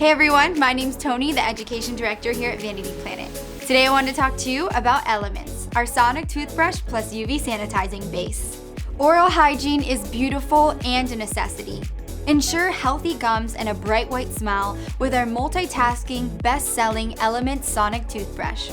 Hey everyone, my name's Tony, the Education Director here at Vanity Planet. Today I want to talk to you about Elements, our sonic toothbrush plus UV sanitizing base. Oral hygiene is beautiful and a necessity. Ensure healthy gums and a bright white smile with our multitasking, best-selling Elements sonic toothbrush.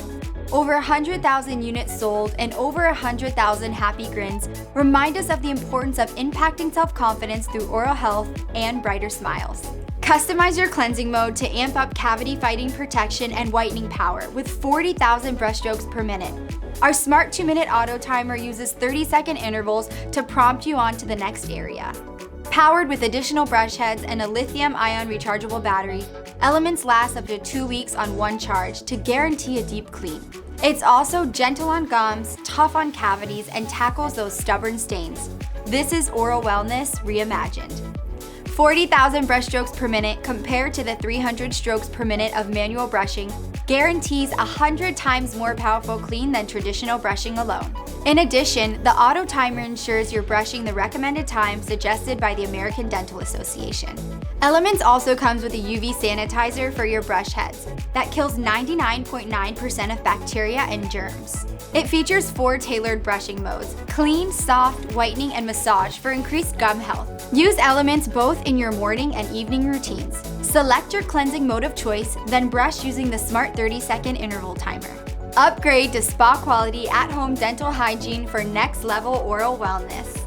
Over 100,000 units sold and over 100,000 happy grins remind us of the importance of impacting self-confidence through oral health and brighter smiles. Customize your cleansing mode to amp up cavity-fighting protection and whitening power with 40,000 brushstrokes per minute. Our smart 2-minute auto timer uses 30-second intervals to prompt you on to the next area. Powered with additional brush heads and a lithium-ion rechargeable battery, Elements last up to 2 weeks on one charge to guarantee a deep clean. It's also gentle on gums, tough on cavities, and tackles those stubborn stains. This is oral wellness reimagined. 40,000 brushstrokes per minute compared to the 300 strokes per minute of manual brushing guarantees 100 times more powerful clean than traditional brushing alone. In addition, the auto timer ensures you're brushing the recommended time suggested by the American Dental Association. Elements also comes with a UV sanitizer for your brush heads that kills 99.9% of bacteria and germs. It features 4 tailored brushing modes: clean, soft, whitening, and massage for increased gum health. Use Elements both in your morning and evening routines. Select your cleansing mode of choice, then brush using the smart 30-second interval timer. Upgrade to spa quality at-home dental hygiene for next level oral wellness.